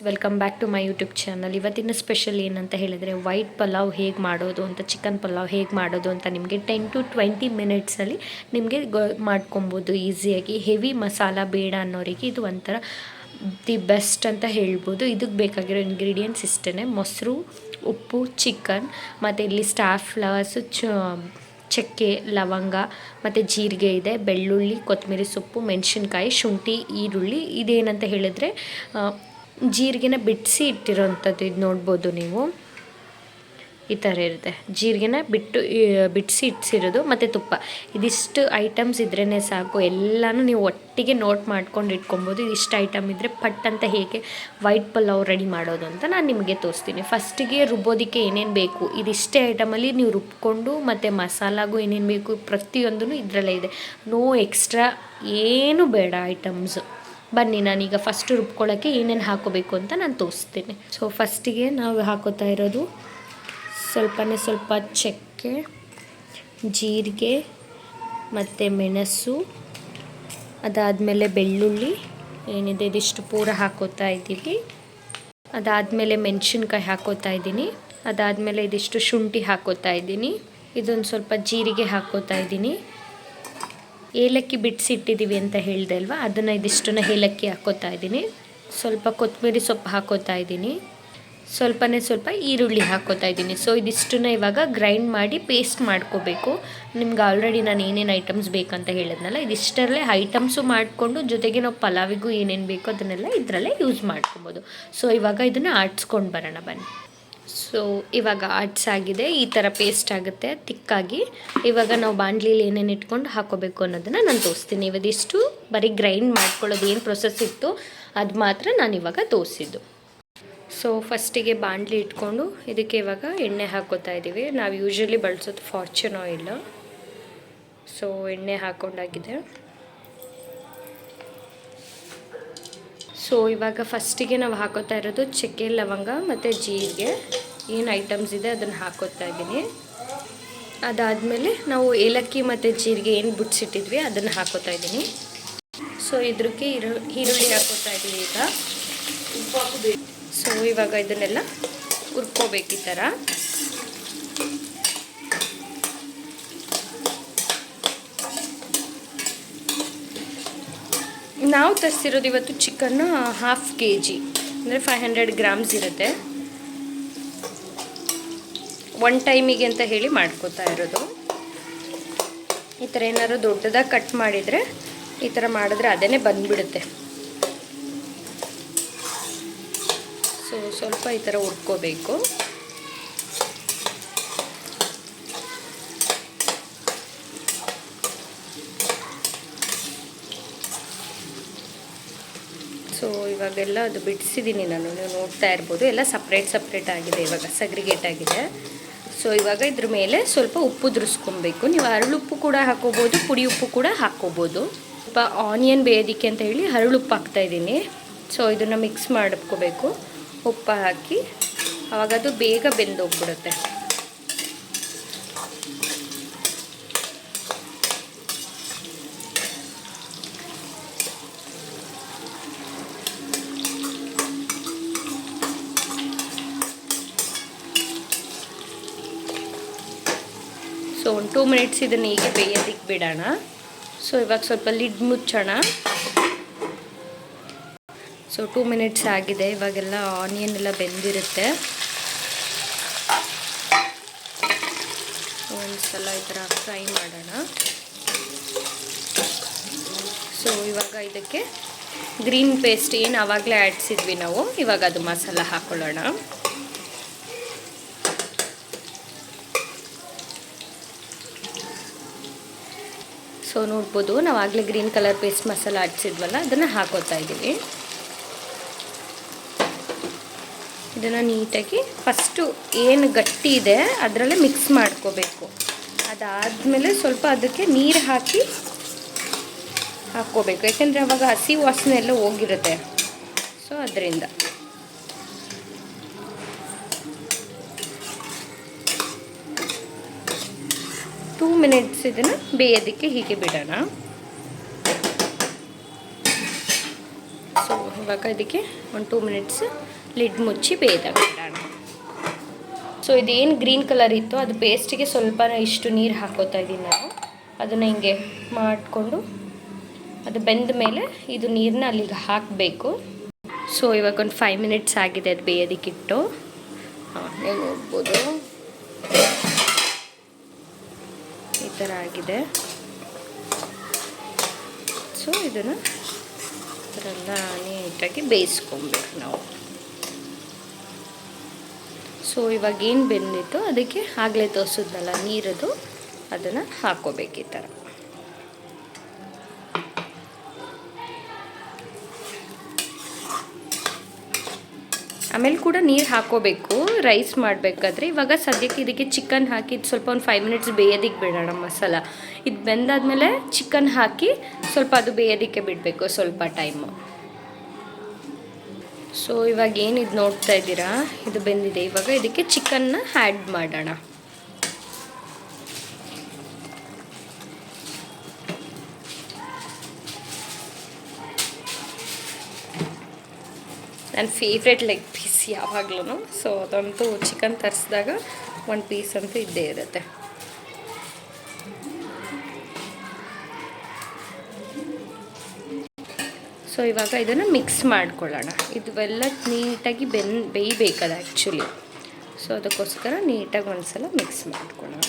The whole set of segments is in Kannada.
Welcome back to my YouTube channel. ಇವತ್ತಿನ ಸ್ಪೆಷಲ್ ಏನಂತ ಹೇಳಿದರೆ ವೈಟ್ ಪಲಾವ್ ಹೇಗೆ ಮಾಡೋದು ಅಂತ, ಚಿಕನ್ ಪಲಾವ್ ಹೇಗೆ ಮಾಡೋದು ಅಂತ ನಿಮಗೆ 10 to 20 ಮಿನಿಟ್ಸಲ್ಲಿ ನಿಮಗೆ ಮಾಡ್ಕೊಬೋದು ಈಸಿಯಾಗಿ. ಹೆವಿ ಮಸಾಲ ಬೇಡ ಅನ್ನೋರಿಗೆ ಇದು ಒಂಥರ ದಿ ಬೆಸ್ಟ್ ಅಂತ ಹೇಳ್ಬೋದು. ಇದಕ್ಕೆ ಬೇಕಾಗಿರೋ ಇಂಗ್ರೀಡಿಯೆಂಟ್ಸ್ ಇಷ್ಟೇ: ಮೊಸರು, ಉಪ್ಪು, ಚಿಕನ್, ಮತ್ತು ಇಲ್ಲಿ ಸ್ಟಾರ್ ಫ್ಲವರ್ಸು, ಚಕ್ಕೆ, ಲವಂಗ ಮತ್ತು ಜೀರಿಗೆ ಇದೆ, ಬೆಳ್ಳುಳ್ಳಿ, ಕೊತ್ತಂಬರಿ ಸೊಪ್ಪು, ಮೆಣಸಿನ್ಕಾಯಿ, ಶುಂಠಿ, ಈರುಳ್ಳಿ. ಇದೇನಂತ ಹೇಳಿದ್ರೆ ಜೀರಿಗೆನ ಬಿಡಿಸಿ ಇಟ್ಟಿರೋವಂಥದ್ದು. ಇದು ನೋಡ್ಬೋದು ನೀವು, ಈ ಥರ ಇರುತ್ತೆ. ಜೀರಿಗೆನ ಬಿಡಿಸಿ ಇಟ್ಟಿರೋದು ಮತ್ತು ತುಪ್ಪ. ಇದಿಷ್ಟು ಐಟಮ್ಸ್ ಇದ್ರೇ ಸಾಕು. ಎಲ್ಲನೂ ನೀವು ಒಟ್ಟಿಗೆ ನೋಟ್ ಮಾಡ್ಕೊಂಡು ಇಟ್ಕೊಬೋದು. ಇದಿಷ್ಟು ಐಟಮ್ ಇದ್ದರೆ ಪಟ್ ಅಂತ ಹೇಗೆ ವೈಟ್ ಪಲಾವ್ ರೆಡಿ ಮಾಡೋದು ಅಂತ ನಾನು ನಿಮಗೆ ತೋರಿಸ್ತೀನಿ. ಫಸ್ಟಿಗೆ ರುಬ್ಬೋದಕ್ಕೆ ಏನೇನು ಬೇಕು ಇದಿಷ್ಟೇ ಐಟಮಲ್ಲಿ ನೀವು ರುಬ್ಕೊಂಡು, ಮತ್ತು ಮಸಾಲಾಗೂ ಏನೇನು ಬೇಕು ಪ್ರತಿಯೊಂದೂ ಇದರಲ್ಲೇ ಇದೆ. ನೋ ಎಕ್ಸ್ಟ್ರಾ ಏನು ಬೇಡ ಐಟಮ್ಸು. ಬನ್ನಿ ನಾನೀಗ ಫಸ್ಟು ರುಬ್ಕೊಳ್ಳೋಕ್ಕೆ ಏನೇನು ಹಾಕೋಬೇಕು ಅಂತ ನಾನು ತೋರಿಸ್ತೀನಿ. ಸೊ ಫಸ್ಟಿಗೆ ನಾವು ಹಾಕೋತಾ ಇರೋದು ಸ್ವಲ್ಪ ಚಕ್ಕೆ, ಜೀರಿಗೆ ಮತ್ತು ಮೆಣಸು, ಅದಾದಮೇಲೆ ಬೆಳ್ಳುಳ್ಳಿ ಏನಿದೆ ಇದಿಷ್ಟು ಪೂರ ಹಾಕೋತಾ ಇದ್ದೀವಿ. ಅದಾದಮೇಲೆ ಮೆಣಸಿನ್ಕಾಯಿ ಹಾಕೋತಾ ಇದ್ದೀನಿ. ಅದಾದಮೇಲೆ ಇದಿಷ್ಟು ಶುಂಠಿ ಹಾಕೋತಾ ಇದ್ದೀನಿ. ಇದೊಂದು ಸ್ವಲ್ಪ ಜೀರಿಗೆ ಹಾಕೋತಾ ಇದ್ದೀನಿ. ಏಲಕ್ಕಿ ಬಿಡಿಸಿಟ್ಟಿದ್ದೀವಿ ಅಂತ ಹೇಳಿದೆ ಅಲ್ವಾ, ಅದನ್ನು ಇದಿಷ್ಟನ್ನು ಏಲಕ್ಕಿ ಹಾಕೋತಾ ಇದ್ದೀನಿ. ಸ್ವಲ್ಪ ಕೊತ್ತಂಬರಿ ಸೊಪ್ಪು ಹಾಕೋತಾ ಇದ್ದೀನಿ. ಸ್ವಲ್ಪ ಈರುಳ್ಳಿ ಹಾಕೋತಾ ಇದ್ದೀನಿ. ಸೊ ಇದಿಷ್ಟನ್ನು ಇವಾಗ ಗ್ರೈಂಡ್ ಮಾಡಿ ಪೇಸ್ಟ್ ಮಾಡ್ಕೋಬೇಕು. ನಿಮ್ಗೆ ಆಲ್ರೆಡಿ ನಾನು ಏನೇನು ಐಟಮ್ಸ್ ಬೇಕಂತ ಹೇಳಿದ್ನಲ್ಲ, ಇದಿಷ್ಟರಲ್ಲೇ ಐಟಮ್ಸು ಮಾಡಿಕೊಂಡು ಜೊತೆಗೆ ನಾವು ಪಲಾವಿಗೂ ಏನೇನು ಬೇಕೋ ಅದನ್ನೆಲ್ಲ ಇದರಲ್ಲೇ ಯೂಸ್ ಮಾಡ್ಕೊಬೋದು. ಸೊ ಇವಾಗ ಇದನ್ನು ಆಡಿಸ್ಕೊಂಡು ಬರೋಣ ಬನ್ನಿ. ಸೊ ಇವಾಗ ಆಗಿದೆ, ಈ ಥರ ಪೇಸ್ಟ್ ಆಗುತ್ತೆ ತಿಕ್ಕಾಗಿ. ಇವಾಗ ನಾವು ಬಾಣಲಿಲಿ ಏನೇನು ಇಟ್ಕೊಂಡು ಹಾಕೋಬೇಕು ಅನ್ನೋದನ್ನು ನಾನು ತೋರಿಸ್ತೀನಿ. ಇವದಿಷ್ಟು ಬರೀ ಗ್ರೈಂಡ್ ಮಾಡ್ಕೊಳ್ಳೋದು ಏನು ಪ್ರೊಸೆಸ್ ಇತ್ತು ಅದು ಮಾತ್ರ ನಾನು ಇವಾಗ ತೋರಿಸಿದ್ದು. ಸೊ ಫಸ್ಟಿಗೆ ಬಾಣಲಿ ಇಟ್ಕೊಂಡು ಇದಕ್ಕೆ ಇವಾಗ ಎಣ್ಣೆ ಹಾಕೋತಾ ಇದ್ದೀವಿ. ನಾವು ಯೂಶ್ವಲಿ ಬಳಸೋದು ಫಾರ್ಚೂನ್ ಆಯಿಲ್. ಸೊ ಎಣ್ಣೆ ಹಾಕೊಂಡಾಗಿದೆ. ಸೊ ಇವಾಗ ಫಸ್ಟಿಗೆ ನಾವು ಹಾಕೋತಾ ಇರೋದು ಚಕ್ಕೆ, ಲವಂಗ ಮತ್ತು ಜೀರಿಗೆ ಏನು ಐಟಮ್ಸ್ ಇದೆ ಅದನ್ನು ಹಾಕೋತಾ ಇದ್ದೀನಿ. ಅದಾದಮೇಲೆ ನಾವು ಏಲಕ್ಕಿ ಮತ್ತು ಜೀರಿಗೆ ಏನು ಬಿಡಿಸಿಟ್ಟಿದ್ವಿ ಅದನ್ನು ಹಾಕೋತಾ ಇದ್ದೀನಿ. ಸೊ ಇದ್ರಕ್ಕೆ ಈರುಳ್ಳಿ ಹಾಕೋತಾ ಇದ್ದೀವಿ ಈಗ. ಸೊ ಇವಾಗ ಇದನ್ನೆಲ್ಲ ಹುರ್ಕೋಬೇಕು ಈ ಥರ. ನಾವು ತರಿಸಿರೋದು ಇವತ್ತು ಚಿಕನ್ನು 1/2 kg, ಅಂದರೆ 500 grams ಇರುತ್ತೆ. ಒನ್ ಟೈಮಿಗೆ ಅಂತ ಹೇಳಿ ಮಾಡ್ಕೋತಾ ಇರೋದು. ಈ ಥರ ಏನಾದ್ರು ದೊಡ್ಡದಾಗಿ ಕಟ್ ಮಾಡಿದರೆ ಈ ಥರ ಮಾಡಿದ್ರೆ ಅದೇ ಬಂದುಬಿಡುತ್ತೆ. ಸೊ ಸ್ವಲ್ಪ ಈ ಥರ ಹುರ್ಕೋಬೇಕು. ಸೊ ಇವಾಗೆಲ್ಲ ಅದು ಬಿಡಿಸಿದ್ದೀನಿ ನಾನು, ನೀವು ನೋಡ್ತಾ ಇರ್ಬೋದು. ಎಲ್ಲ ಸಪ್ರೇಟ್ ಆಗಿದೆ, ಇವಾಗ ಸಗ್ರಿಗೇಟ್ ಆಗಿದೆ. ಸೊ ಇವಾಗ ಇದ್ರ ಮೇಲೆ ಸ್ವಲ್ಪ ಉಪ್ಪು ದುರಿಸ್ಕೊಬೇಕು. ನೀವು ಹರಳುಪ್ಪು ಕೂಡ ಹಾಕೋಬೋದು, ಪುಡಿ ಉಪ್ಪು ಕೂಡ ಹಾಕೋಬೋದು. ಸ್ವಲ್ಪ ಆನಿಯನ್ ಬೇಯೋದಕ್ಕೆ ಅಂತ ಹೇಳಿ ಹರಳುಪ್ಪು ಹಾಕ್ತಾಯಿದ್ದೀನಿ. ಸೊ ಇದನ್ನು ಮಿಕ್ಸ್ ಮಾಡ್ಕೋಬೇಕು ಉಪ್ಪು ಹಾಕಿ, ಆವಾಗ ಅದು ಬೇಗ ಬೆಂದೋಗ್ಬಿಡುತ್ತೆ. ಸೊ 2 minutes ಇದನ್ನು ಹೀಗೆ ಬೇಯೋದಕ್ಕೆ ಬಿಡೋಣ. ಸೊ ಇವಾಗ ಸ್ವಲ್ಪ ಲಿಡ್ ಮುಚ್ಚೋಣ. ಸೊ 2 minutes ಆಗಿದೆ. ಇವಾಗೆಲ್ಲ ಆನಿಯನ್ ಎಲ್ಲ ಬೆಂದಿರುತ್ತೆ. ಒಂದು ಸಲ ಈ ಥರ ಫ್ರೈ ಮಾಡೋಣ. ಸೊ ಇವಾಗ ಇದಕ್ಕೆ ಗ್ರೀನ್ ಪೇಸ್ಟ್ ಏನು ಆವಾಗಲೇ ಆಡಿಸಿದ್ವಿ ನಾವು, ಇವಾಗ ಅದು ಮಸಾಲ ಹಾಕ್ಕೊಳ್ಳೋಣ. ಸೊ ನೋಡ್ಬೋದು, ನಾವು ಆಗಲೇ ಗ್ರೀನ್ ಕಲರ್ ಪೇಸ್ಟ್ ಮಸಾಲ ಆಡಿಸಿದ್ವಲ್ಲ ಅದನ್ನು ಹಾಕೋತಾ ಇದ್ದೀವಿ. ಇದನ್ನು ನೀಟಾಗಿ ಫಸ್ಟು ಏನು ಗಟ್ಟಿ ಇದೆ ಅದರಲ್ಲೇ ಮಿಕ್ಸ್ ಮಾಡ್ಕೋಬೇಕು. ಅದಾದಮೇಲೆ ಸ್ವಲ್ಪ ಅದಕ್ಕೆ ನೀರು ಹಾಕ್ಕೋಬೇಕು, ಯಾಕೆಂದರೆ ಅವಾಗ ಹಸಿ ವಾಸನೆ ಎಲ್ಲ ಹೋಗಿರುತ್ತೆ. ಸೊ ಅದರಿಂದ 2 minutes ಇದನ್ನು ಬೇಯೋದಕ್ಕೆ ಹೀಗೆ ಬಿಡೋಣ. ಸೊ ಇವಾಗ ಇದಕ್ಕೆ ಒಂದು 2 ಮಿನಿಟ್ಸ್ ಲಿಡ್ ಮುಚ್ಚಿ ಬೇಯ್ದಾಗಿಡೋಣ. ಸೊ ಇದೇನು ಗ್ರೀನ್ ಕಲರ್ ಇತ್ತು ಅದು ಪೇಸ್ಟಿಗೆ ಸ್ವಲ್ಪ ಇಷ್ಟು ನೀರು ಹಾಕೋತಾ ಇದ್ದೀನಿ ನಾನು. ಅದನ್ನು ಹಿಂಗೆ ಮಾಡಿಕೊಂಡು ಅದು ಬೆಂದ ಮೇಲೆ ಇದು ನೀರನ್ನ ಅಲ್ಲಿಗೆ ಹಾಕಬೇಕು. ಸೊ ಇವಾಗ ಒಂದು 5 ಮಿನಿಟ್ಸ್ ಆಗಿದೆ ಅದು ಬೇಯೋದಕ್ಕಿಟ್ಟು. ನೀವು ನೋಡ್ಬೋದು ಈ ಥರ ಆಗಿದೆ. ಸೊ ಇದನ್ನು ಥರ ನೀಟಾಗಿ ಬೇಯಿಸ್ಕೊಬೇಕು ನಾವು. ಸೊ ಇವಾಗ ಏನು ಬೆಂದಿತ್ತು ಅದಕ್ಕೆ ಆಗಲೇ ತೋರಿಸಿದ್ನಲ್ಲ ನೀರದು, ಅದನ್ನು ಹಾಕ್ಕೋಬೇಕು ಈ ಥರ. ಆಮೇಲೆ ಕೂಡ ನೀರು ಹಾಕ್ಕೋಬೇಕು ರೈಸ್ ಮಾಡಬೇಕಾದ್ರೆ. ಇವಾಗ ಸದ್ಯಕ್ಕೆ ಇದಕ್ಕೆ ಚಿಕನ್ ಹಾಕಿ ಸ್ವಲ್ಪ ಒಂದು 5 ಮಿನಿಟ್ಸ್ ಬೇಯೋದಕ್ಕೆ ಬಿಡೋಣ ಮಸಾಲ. ಇದು ಬೆಂದಾದ್ಮೇಲೆ ಚಿಕನ್ ಹಾಕಿ ಸ್ವಲ್ಪ ಅದು ಬೇಯೋದಕ್ಕೆ ಬಿಡಬೇಕು ಸ್ವಲ್ಪ ಟೈಮು. ಸೊ ಇವಾಗ ಏನು ಇದು ನೋಡ್ತಾ ಇದ್ದೀರಾ, ಇದು ಬೆಂದಿದೆ. ಇವಾಗ ಇದಕ್ಕೆ ಚಿಕನ್ನ ಆ್ಯಡ್ ಮಾಡೋಣ. ನನ್ನ ಫೇವ್ರೆಟ್ ಲೆಗ್ ಪೀಸ್ ಯಾವಾಗ್ಲೂ. ಸೊ ಅದಂತೂ ಚಿಕನ್ ತರಿಸಿದಾಗ 1 ಪೀಸ್ ಅಂತೂ ಇದ್ದೇ ಇರುತ್ತೆ. ಸೊ ಇವಾಗ ಇದನ್ನು ಮಿಕ್ಸ್ ಮಾಡ್ಕೊಳ್ಳೋಣ. ಇದುವೆಲ್ಲ ನೀಟಾಗಿ ಬೇಯಬೇಕದು ಆ್ಯಕ್ಚುಲಿ. ಸೊ ಅದಕ್ಕೋಸ್ಕರ ನೀಟಾಗಿ ಒಂದ್ಸಲ ಮಿಕ್ಸ್ ಮಾಡ್ಕೊಳ್ಳೋಣ.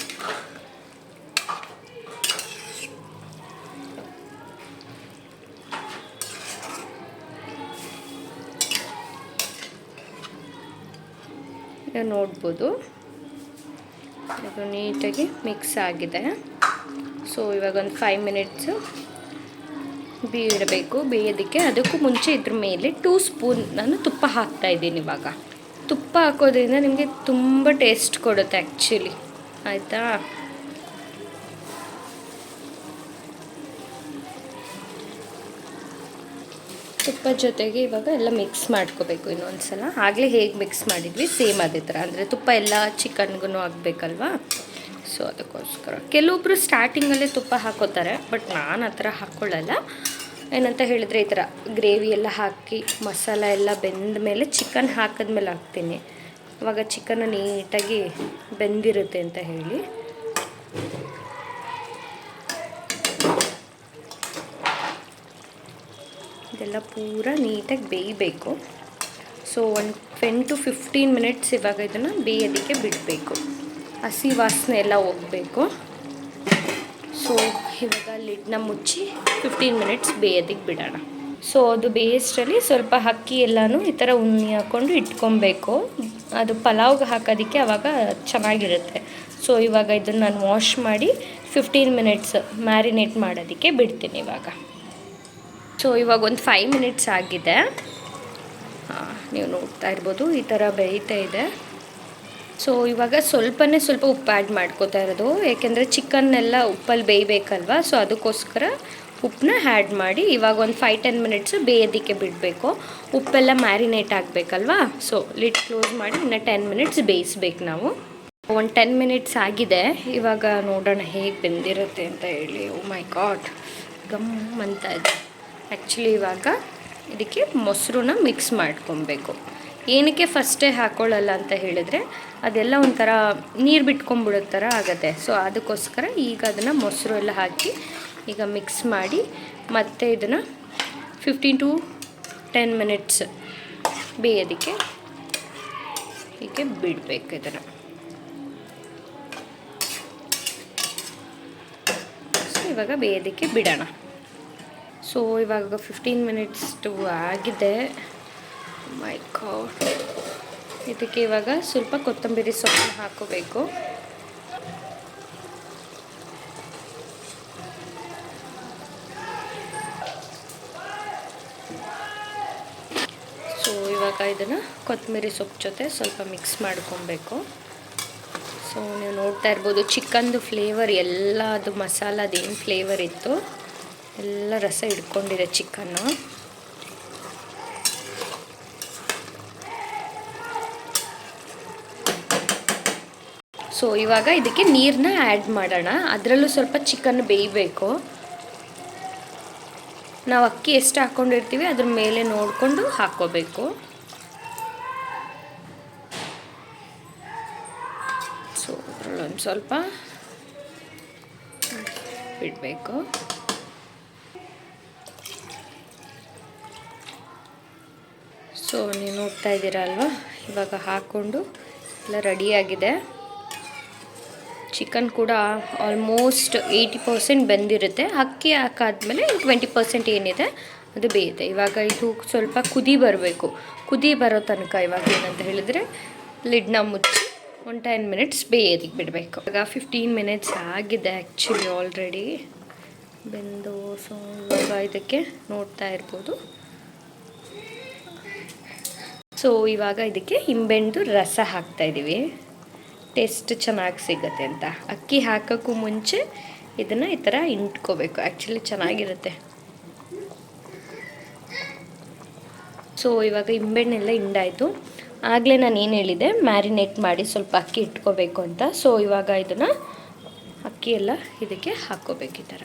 ನೋಡ್ಬೋದು ಇದು ನೀಟಾಗಿ ಮಿಕ್ಸ್ ಆಗಿದೆ. ಸೊ ಇವಾಗ ಒಂದು 5 ಮಿನಿಟ್ಸು ಬಿಡಬೇಕು ಬೇಯೋದಕ್ಕೆ. ಅದಕ್ಕೂ ಮುಂಚೆ ಇದ್ರ ಮೇಲೆ 2 ಸ್ಪೂನ್ ನಾನು ತುಪ್ಪ ಹಾಕ್ತಾಯಿದ್ದೀನಿ. ಇವಾಗ ತುಪ್ಪ ಹಾಕೋದ್ರಿಂದ ನಿಮಗೆ ತುಂಬ ಟೇಸ್ಟ್ ಕೊಡುತ್ತೆ ಆ್ಯಕ್ಚುಲಿ, ಆಯಿತಾ. ತುಪ್ಪ ಜೊತೆಗೆ ಇವಾಗ ಎಲ್ಲ ಮಿಕ್ಸ್ ಮಾಡ್ಕೋಬೇಕು ಇನ್ನೊಂದು ಸಲ. ಆಗಲೇ ಹೇಗೆ ಮಿಕ್ಸ್ ಮಾಡಿದ್ವಿ ಸೇಮ್ ಅದೇ ಥರ, ಅಂದರೆ ತುಪ್ಪ ಎಲ್ಲ ಚಿಕನ್ಗೂ ಆಗಬೇಕಲ್ವಾ. ಸೊ ಅದಕ್ಕೋಸ್ಕರ ಕೆಲವೊಬ್ಬರು ಸ್ಟಾರ್ಟಿಂಗಲ್ಲೇ ತುಪ್ಪ ಹಾಕೋತಾರೆ, ಬಟ್ ನಾನು ಆ ಥರ ಹಾಕ್ಕೊಳ್ಳಲ್ಲ. ಏನಂತ ಹೇಳಿದರೆ ಈ ಥರ ಗ್ರೇವಿ ಎಲ್ಲ ಹಾಕಿ ಮಸಾಲ ಎಲ್ಲ ಬೆಂದ ಮೇಲೆ ಚಿಕನ್ ಹಾಕಿದ್ಮೇಲೆ ಹಾಕ್ತೀನಿ. ಆವಾಗ ಚಿಕನ್ ನೀಟಾಗಿ ಬೆಂದಿರುತ್ತೆ ಅಂತ ಹೇಳಿ. ಇದೆಲ್ಲ ಪೂರ ನೀಟಾಗಿ ಬೇಯಬೇಕು. ಸೊ ಒಂದು 10 to 15 ಮಿನಿಟ್ಸ್ ಇವಾಗ ಇದನ್ನು ಬೇಯೋದಕ್ಕೆ ಬಿಡಬೇಕು. ಹಸಿ ವಾಸನೆ ಎಲ್ಲ ಹೋಗಬೇಕು. ಸೊ ಇವಾಗ ಲಿಡ್ನ ಮುಚ್ಚಿ 15 ಮಿನಿಟ್ಸ್ ಬೇಯೋದಕ್ಕೆ ಬಿಡೋಣ. ಸೊ ಅದು ಬೇಯಷ್ಟರಲ್ಲಿ ಸ್ವಲ್ಪ ಅಕ್ಕಿ ಎಲ್ಲನೂ ಈ ಥರ ಉಣ್ಣಿ ಹಾಕ್ಕೊಂಡು ಇಟ್ಕೊಬೇಕು. ಅದು ಪಲಾವ್ಗೆ ಹಾಕೋದಕ್ಕೆ ಆವಾಗ ಚೆನ್ನಾಗಿರುತ್ತೆ. ಸೊ ಇವಾಗ ಇದನ್ನು ನಾನು ವಾಶ್ ಮಾಡಿ 15 ಮಿನಿಟ್ಸ್ ಮ್ಯಾರಿನೇಟ್ ಮಾಡೋದಕ್ಕೆ ಬಿಡ್ತೀನಿ ಇವಾಗ. ಸೊ ಇವಾಗ ಒಂದು 5 ಮಿನಿಟ್ಸ್ ಆಗಿದೆ. ನೀವು ನೋಡ್ತಾ ಇರ್ಬೋದು ಈ ಥರ ಬೇಯ್ತಾ ಇದೆ. ಸೊ ಇವಾಗ ಸ್ವಲ್ಪ ಉಪ್ಪು ಆ್ಯಡ್ ಮಾಡ್ಕೋತಾ ಇರೋದು, ಏಕೆಂದರೆ ಚಿಕನ್ನೆಲ್ಲ ಉಪ್ಪಲ್ಲಿ ಬೇಯಬೇಕಲ್ವ. ಸೊ ಅದಕ್ಕೋಸ್ಕರ ಉಪ್ಪನ್ನ ಆ್ಯಡ್ ಮಾಡಿ ಇವಾಗ ಒಂದು 5-10 ಮಿನಿಟ್ಸು ಬೇಯೋದಕ್ಕೆ ಬಿಡಬೇಕು. ಉಪ್ಪೆಲ್ಲ ಮ್ಯಾರಿನೇಟ್ ಆಗಬೇಕಲ್ವಾ. ಸೊ ಲಿಡ್ ಕ್ಲೋಸ್ ಮಾಡಿ ಇನ್ನು 10 ಮಿನಿಟ್ಸ್ ಬೇಯಿಸ್ಬೇಕು ನಾವು. ಒಂದು 10 ಮಿನಿಟ್ಸ್ ಆಗಿದೆ. ಇವಾಗ ನೋಡೋಣ ಹೇಗೆ ಬೆಂದಿರುತ್ತೆ ಅಂತ ಹೇಳಿ. ಓ ಮೈ ಗಾಡ್, ಗಮ್ ಅಂತ ಇದೆ. ಆ್ಯಕ್ಚುಲಿ ಇವಾಗ ಇದಕ್ಕೆ ಮೊಸರನ್ನ ಮಿಕ್ಸ್ ಮಾಡ್ಕೊಬೇಕು. ಏನಕ್ಕೆ ಫಸ್ಟೇ ಹಾಕ್ಕೊಳ್ಳಲ್ಲ ಅಂತ ಹೇಳಿದರೆ ಅದೆಲ್ಲ ಒಂಥರ ನೀರು ಬಿಟ್ಕೊಂಡ್ಬಿಡೋ ಥರ ಆಗುತ್ತೆ. ಸೊ ಅದಕ್ಕೋಸ್ಕರ ಈಗ ಅದನ್ನು ಮೊಸರು ಎಲ್ಲ ಹಾಕಿ ಈಗ ಮಿಕ್ಸ್ ಮಾಡಿ ಮತ್ತೆ ಇದನ್ನು 15 to 10 ಮಿನಿಟ್ಸ್ ಬೇಯೋದಕ್ಕೆ ಹೀಗೆ ಬಿಡಬೇಕು. ಇದನ್ನು ಸೊ ಇವಾಗ ಬೇಯೋದಕ್ಕೆ ಬಿಡೋಣ. ಸೊ ಇವಾಗ 15 ಮಿನಿಟ್ಸ್ಟು ಆಗಿದೆ. ಮೈ ಗಾಡ್, ಇದಕ್ಕೆ ಇವಾಗ ಸ್ವಲ್ಪ ಕೊತ್ತಂಬರಿ ಸೊಪ್ಪನ್ನು ಹಾಕೋಬೇಕು. ಸೊ ಇವಾಗ ಇದನ್ನು ಕೊತ್ತಂಬರಿ ಸೊಪ್ಪು ಜೊತೆ ಸ್ವಲ್ಪ ಮಿಕ್ಸ್ ಮಾಡ್ಕೊಬೇಕು. ಸೊ ನೀವು ನೋಡ್ತಾ ಇರ್ಬೋದು ಚಿಕನ್ದು ಫ್ಲೇವರ್ ಎಲ್ಲ ಅದು ಮಸಾಲದೇನು ಫ್ಲೇವರ್ ಇತ್ತು ಎಲ್ಲ ರಸ ಹಿಡ್ಕೊಂಡಿದೆ ಚಿಕನ್ನು. ಸೊ ಇವಾಗ ಇದಕ್ಕೆ ನೀರನ್ನ ಆ್ಯಡ್ ಮಾಡೋಣ. ಅದರಲ್ಲೂ ಸ್ವಲ್ಪ ಚಿಕನ್ ಬೇಯಬೇಕು. ನಾವು ಅಕ್ಕಿ ಎಷ್ಟು ಹಾಕ್ಕೊಂಡಿರ್ತೀವಿ ಅದ್ರ ಮೇಲೆ ನೋಡಿಕೊಂಡು ಹಾಕ್ಕೋಬೇಕು. ಸೊ ಒಂದು ಸ್ವಲ್ಪ ಬಿಡಬೇಕು. ಸೊ ನೀವು ನೋಡ್ತಾ ಇದ್ದೀರಾ ಅಲ್ವಾ, ಇವಾಗ ಹಾಕ್ಕೊಂಡು ಎಲ್ಲ ರೆಡಿಯಾಗಿದೆ. ಚಿಕನ್ ಕೂಡ ಆಲ್ಮೋಸ್ಟ್ 80% ಬೆಂದಿರುತ್ತೆ. ಅಕ್ಕಿ ಹಾಕಾದ್ಮೇಲೆ 20% ಏನಿದೆ ಅದು ಬೇಯುತ್ತೆ. ಇವಾಗ ಇದು ಸ್ವಲ್ಪ ಕುದಿ ಬರಬೇಕು. ಕುದಿ ಬರೋ ತನಕ ಇವಾಗ ಏನಂತ ಹೇಳಿದರೆ ಲಿಡ್ನ ಮುಚ್ಚಿ ಒಂದು 10 ಮಿನಿಟ್ಸ್ ಬೇಯೋದಕ್ಕೆ ಬಿಡಬೇಕು. ಇವಾಗ 15 ಮಿನಿಟ್ಸ್ ಆಗಿದೆ ಆ್ಯಕ್ಚುಲಿ ಆಲ್ರೆಡಿ ಬೆಂದು. ಸೊ ಇವಾಗ ಇದಕ್ಕೆ ನೋಡ್ತಾ ಇರ್ಬೋದು. ಸೊ ಇವಾಗ ಇದಕ್ಕೆ ನಿಂಬೆಹಣ್ಣು ರಸ ಹಾಕ್ತಾಯಿದ್ದೀವಿ, ಟೇಸ್ಟ್ ಚೆನ್ನಾಗಿ ಸಿಗುತ್ತೆ ಅಂತ. ಅಕ್ಕಿ ಹಾಕೋಕ್ಕೂ ಮುಂಚೆ ಇದನ್ನು ಈ ಥರ ಇಂಟ್ಕೋಬೇಕು, ಆ್ಯಕ್ಚುಲಿ ಚೆನ್ನಾಗಿರುತ್ತೆ. ಸೊ ಇವಾಗ ನಿಂಬೆಹಣ್ಣೆಲ್ಲ ಹಿಂಡಾಯಿತು. ಆಗಲೇ ನಾನು ಏನು ಹೇಳಿದೆ, ಮ್ಯಾರಿನೇಟ್ ಮಾಡಿ ಸ್ವಲ್ಪ ಅಕ್ಕಿ ಇಟ್ಕೋಬೇಕು ಅಂತ. ಸೊ ಇವಾಗ ಇದನ್ನು ಅಕ್ಕಿ ಎಲ್ಲ ಇದಕ್ಕೆ ಹಾಕ್ಕೋಬೇಕು ಈ ಥರ.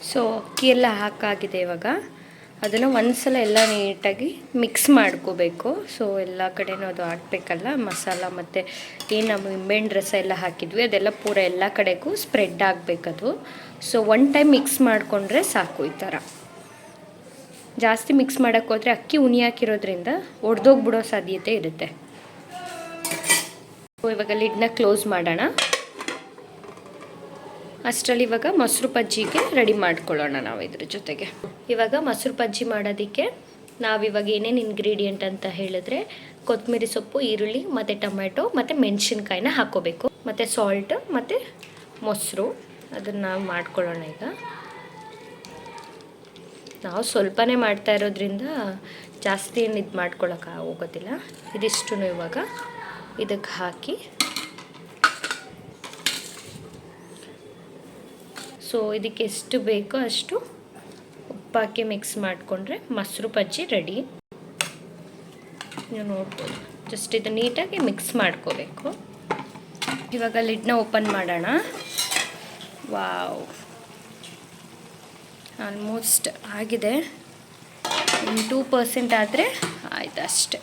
ಸೊ ಅಕ್ಕಿ ಎಲ್ಲ ಹಾಕಾಗಿದೆ. ಇವಾಗ ಅದನ್ನು ಒಂದ್ಸಲ ಎಲ್ಲ ನೀಟಾಗಿ ಮಿಕ್ಸ್ ಮಾಡ್ಕೋಬೇಕು. ಸೊ ಎಲ್ಲ ಕಡೆನೂ ಅದು ಹಾಕಬೇಕಲ್ಲ ಮಸಾಲ, ಮತ್ತು ಏನು ನಾವು ನಿಂಬೆಹಣ್ಣು ರಸ ಎಲ್ಲ ಹಾಕಿದ್ವಿ ಅದೆಲ್ಲ ಪೂರ ಎಲ್ಲ ಕಡೆಗೂ ಸ್ಪ್ರೆಡ್ ಆಗಬೇಕದು. ಸೊ ಒನ್ ಟೈಮ್ ಮಿಕ್ಸ್ ಮಾಡಿಕೊಂಡ್ರೆ ಸಾಕು. ಈ ಥರ ಜಾಸ್ತಿ ಮಿಕ್ಸ್ ಮಾಡೋಕ್ಕೆ ಹೋದರೆ ಅಕ್ಕಿ ಉನಿ ಹಾಕಿರೋದ್ರಿಂದ ಒಡೆದೋಗ್ಬಿಡೋ ಸಾಧ್ಯತೆ ಇರುತ್ತೆ. ಸೊ ಇವಾಗ ಲಿಡ್ನ ಕ್ಲೋಸ್ ಮಾಡೋಣ. ಅಷ್ಟರಲ್ಲಿ ಇವಾಗ ಮೊಸರು ಬಜ್ಜಿಗೆ ರೆಡಿ ಮಾಡ್ಕೊಳ್ಳೋಣ ನಾವು ಇದ್ರ ಜೊತೆಗೆ. ಇವಾಗ ಮೊಸರು ಬಜ್ಜಿ ಮಾಡೋದಕ್ಕೆ ನಾವಿವಾಗ ಏನೇನು ಇಂಗ್ರೀಡಿಯೆಂಟ್ ಅಂತ ಹೇಳಿದ್ರೆ, ಕೊತ್ತಂಬರಿ ಸೊಪ್ಪು, ಈರುಳ್ಳಿ ಮತ್ತು ಟೊಮೆಟೊ ಮತ್ತು ಮೆಣಸಿನ್ಕಾಯಿನ ಹಾಕ್ಕೋಬೇಕು, ಮತ್ತು ಸಾಲ್ಟ್ ಮತ್ತು ಮೊಸರು. ಅದನ್ನು ನಾವು ಮಾಡ್ಕೊಳ್ಳೋಣ. ಈಗ ನಾವು ಸ್ವಲ್ಪನೇ ಮಾಡ್ತಾ ಇರೋದ್ರಿಂದ ಜಾಸ್ತಿ ಏನು ಇದು ಮಾಡ್ಕೊಳ್ಳೋಕೆ ಹೋಗೋದಿಲ್ಲ. ಇದಿಷ್ಟು ಇವಾಗ ಇದಕ್ಕೆ ಹಾಕಿ, ಸೊ ಇದಕ್ಕೆ ಎಷ್ಟು ಬೇಕೋ ಅಷ್ಟು ಉಪ್ಪಾಕಿ ಮಿಕ್ಸ್ ಮಾಡಿಕೊಂಡ್ರೆ ಮೊಸರು ಬಜ್ಜಿ ರೆಡಿ. ನೀವು ನೋಡ್ಬೋದು, ಜಸ್ಟ್ ಇದು ನೀಟಾಗಿ ಮಿಕ್ಸ್ ಮಾಡ್ಕೋಬೇಕು. ಇವಾಗ ಲಿಡ್ನ ಓಪನ್ ಮಾಡೋಣ. ವಾವ್, ಆಲ್ಮೋಸ್ಟ್ ಆಗಿದೆ. 2% ಆದರೆ ಆಯಿತು ಅಷ್ಟೆ.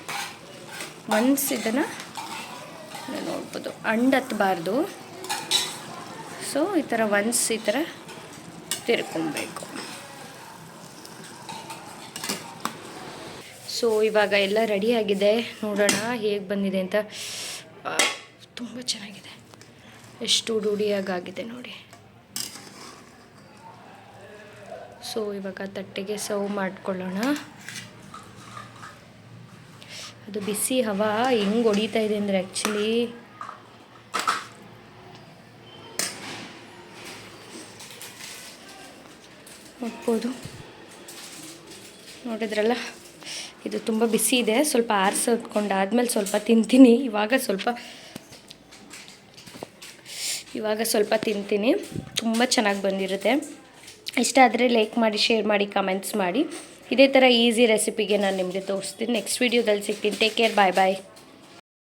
ಒನ್ಸ್ ಇದನ್ನು ನೋಡ್ಬೋದು, ಹತ್ತಬಾರ್ದು. ಸೊ ಈ ಥರ ಒನ್ಸ್ ಈ ಥರ ತಿರ್ಕೊಬೇಕು. ಸೊ ಇವಾಗ ಎಲ್ಲ ರೆಡಿಯಾಗಿದೆ. ನೋಡೋಣ ಹೇಗೆ ಬಂದಿದೆ ಅಂತ. ತುಂಬ ಚೆನ್ನಾಗಿದೆ, ಎಷ್ಟು ರೂಢಿಯಾಗಿದೆ ನೋಡಿ. ಸೊ ಇವಾಗ ತಟ್ಟೆಗೆ ಸರ್ವ್ ಮಾಡ್ಕೊಳ್ಳೋಣ. ಅದು ಬಿಸಿ ಹವಾ ಹೆಂಗೆ ಹೊಡಿತಾ ಇದೆ ಅಂದರೆ ಆ್ಯಕ್ಚುಲಿ ನೋಡ್ಬೋದು. ನೋಡಿದ್ರಲ್ಲ, ಇದು ತುಂಬ ಬಿಸಿ ಇದೆ. ಸ್ವಲ್ಪ ಆರಿಸ್ಕೊಂಡಾದ್ಮೇಲೆ ಸ್ವಲ್ಪ ತಿಂತೀನಿ. ಇವಾಗ ಸ್ವಲ್ಪ ತಿಂತೀನಿ. ತುಂಬ ಚೆನ್ನಾಗಿ ಬಂದಿರುತ್ತೆ. ಇಷ್ಟ ಆದರೆ ಲೈಕ್ ಮಾಡಿ, ಶೇರ್ ಮಾಡಿ, ಕಮೆಂಟ್ಸ್ ಮಾಡಿ. ಇದೇ ಥರ ಈಸಿ ರೆಸಿಪಿಗೆ ನಾನು ನಿಮಗೆ ತೋರಿಸ್ತೀನಿ. ನೆಕ್ಸ್ಟ್ ವೀಡಿಯೋದಲ್ಲಿ ಸಿಗ್ತೀನಿ. ಟೇಕ್ ಕೇರ್, ಬಾಯ್ ಬಾಯ್.